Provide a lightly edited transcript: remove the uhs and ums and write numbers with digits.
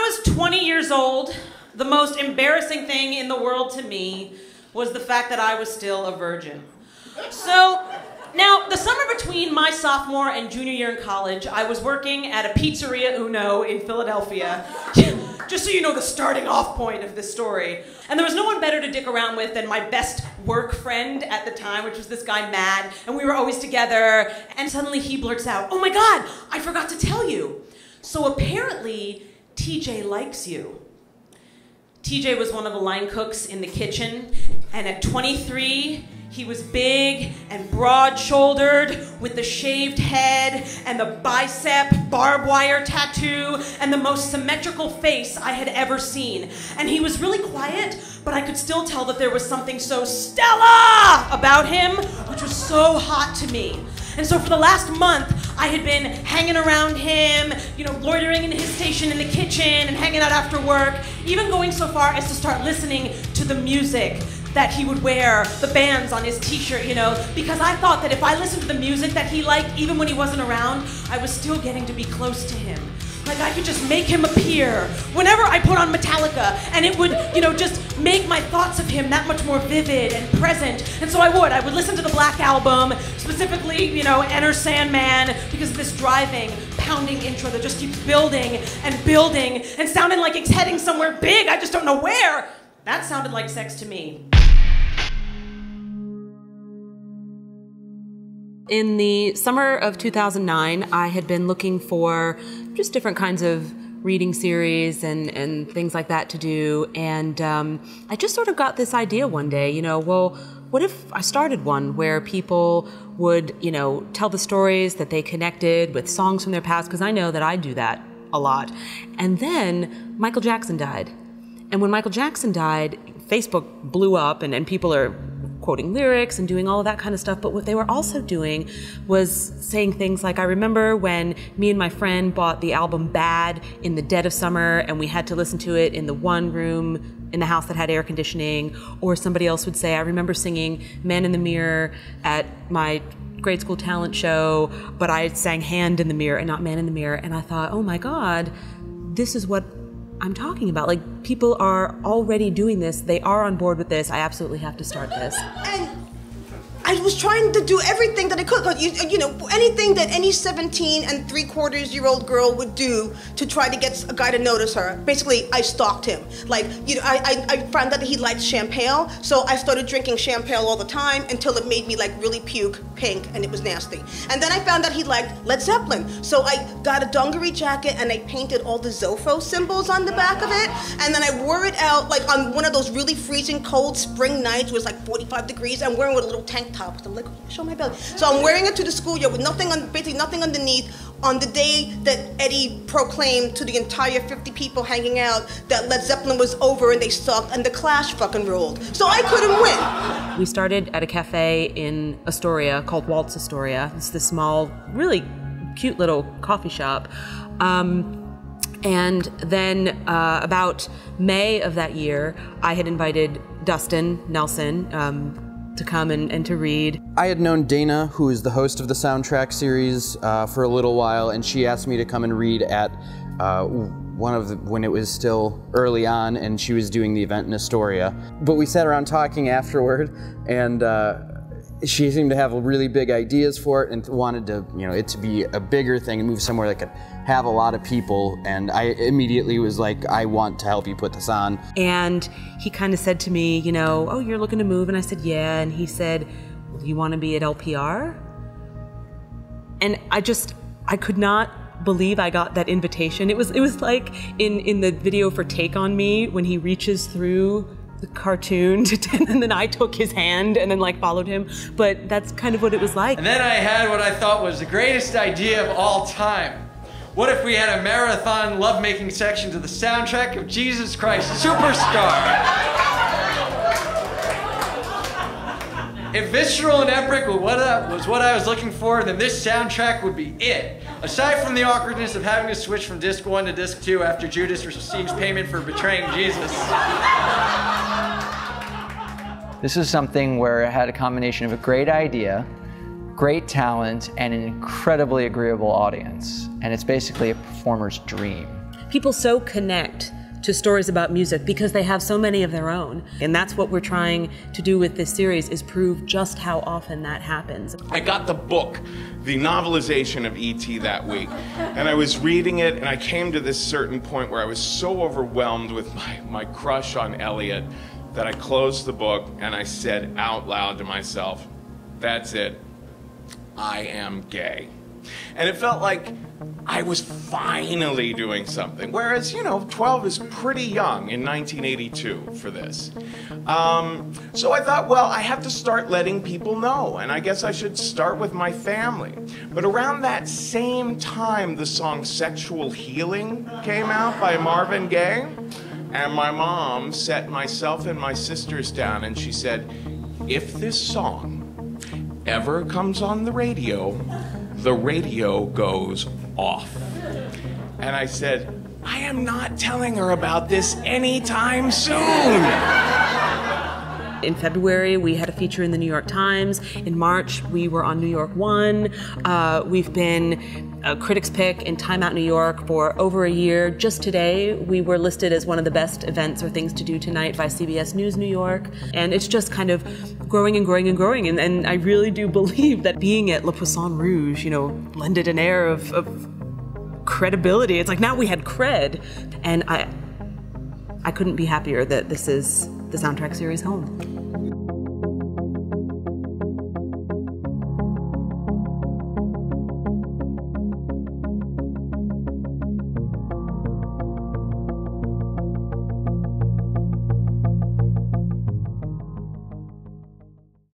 I was 20 years old, the most embarrassing thing in the world to me was the fact that I was still a virgin. So, now, the summer between my sophomore and junior year in college, I was working at a Pizzeria Uno in Philadelphia. Just so you know the starting off point of this story. And there was no one better to dick around with than my best work friend at the time, which was this guy, Matt, and we were always together, and suddenly he blurts out, "Oh my God, I forgot to tell you. So apparently, TJ likes you." TJ was one of the line cooks in the kitchen, and at 23, he was big and broad-shouldered with the shaved head and the bicep barbed wire tattoo and the most symmetrical face I had ever seen. And he was really quiet, but I could still tell that there was something so Stella about him, which was so hot to me. And so for the last month, I had been hanging around him, loitering in his station in the kitchen and hanging out after work, even going so far as to start listening to the music that he would wear, the bands on his t-shirt, because I thought that if I listened to the music that he liked, even when he wasn't around, I was still getting to be close to him. Like I could just make him appear whenever I put on Metallica, and it would, just make my thoughts of him that much more vivid and present. And so I would listen to the Black Album, specifically, Enter Sandman, because of this driving, pounding intro that just keeps building and sounding like it's heading somewhere big, I just don't know where. That sounded like sex to me. In the summer of 2009, I had been looking for just different kinds of reading series and things like that to do, and I just sort of got this idea one day, well, what if I started one where people would, tell the stories that they connected with songs from their past, because I know that I do that a lot. And then Michael Jackson died. And when Michael Jackson died, Facebook blew up and people are quoting lyrics and doing all of that kind of stuff, but what they were also doing was saying things like, I remember when me and my friend bought the album Bad in the dead of summer and we had to listen to it in the one room in the house that had air conditioning, or somebody else would say, I remember singing Man in the Mirror at my grade school talent show, but I sang Hand in the Mirror and not Man in the Mirror, and I thought, oh my God, this is what I'm talking about. Like, people are already doing this. They are on board with this. I absolutely have to start this. And I was trying to do everything that I could. Anything that any 17 3/4-year-old girl would do to try to get a guy to notice her. Basically, I stalked him. I found out that he liked champagne, so I started drinking champagne all the time until it made me really puke pink, and it was nasty. And then I found out he liked Led Zeppelin, so I got a dungaree jacket and I painted all the Zofo symbols on the back of it, and then I wore it out on one of those really freezing cold spring nights where it's 45 degrees. I'm wearing with a little tank top. I'm like, show my belly. So I'm wearing it to the schoolyard with basically nothing underneath, on the day that Eddie proclaimed to the entire 50 people hanging out that Led Zeppelin was over and they sucked and the Clash fucking ruled. So I couldn't win. We started at a cafe in Astoria called Waltz Astoria. It's this small, really cute little coffee shop. And then about May of that year, I had invited Dustin Nelson to come and to read. I had known Dana, who is the host of the soundtrack series, for a little while, and she asked me to come and read at when it was still early on, and she was doing the event in Astoria. But we sat around talking afterward, and she seemed to have really big ideas for it and wanted to, it to be a bigger thing and move somewhere that could have a lot of people. And I immediately was like, I want to help you put this on. And he kind of said to me, oh, you're looking to move? And I said, yeah. And he said, well, do you want to be at LPR? And I could not believe I got that invitation. It was like in the video for Take On Me, when he reaches through the cartoon and then I took his hand and then followed him, but that's kind of what it was like. And then I had what I thought was the greatest idea of all time. What if we had a marathon lovemaking section to the soundtrack of Jesus Christ Superstar? If visceral and epic was what I was looking for, then this soundtrack would be it. Aside from the awkwardness of having to switch from disc 1 to disc 2 after Judas receives payment for betraying Jesus. This is something where it had a combination of a great idea, great talent, and an incredibly agreeable audience. And it's basically a performer's dream. people so connect to stories about music because they have so many of their own. And that's what we're trying to do with this series, is prove just how often that happens. I got the book, the novelization of E.T. that week, and I was reading it, and I came to this certain point where I was so overwhelmed with my crush on Elliot that I closed the book and I said out loud to myself, that's it, I am gay. And it felt like I was finally doing something. Whereas, 12 is pretty young in 1982 for this. So I thought, well, I have to start letting people know, and I guess I should start with my family. But around that same time, the song Sexual Healing came out by Marvin Gaye, and my mom set myself and my sisters down, and she said, if this song ever comes on the radio goes off. And I said, I am not telling her about this anytime soon. In February, we had a feature in the New York Times. In March, we were on New York One. We've been a Critics' Pick in Time Out New York for over a year. Just today, we were listed as one of the best events or things to do tonight by CBS News New York. And it's just kind of growing and growing and growing. And I really do believe that being at Le Poisson Rouge, lended an air of credibility. It's like now we had cred. And I couldn't be happier that this is the soundtrack series home.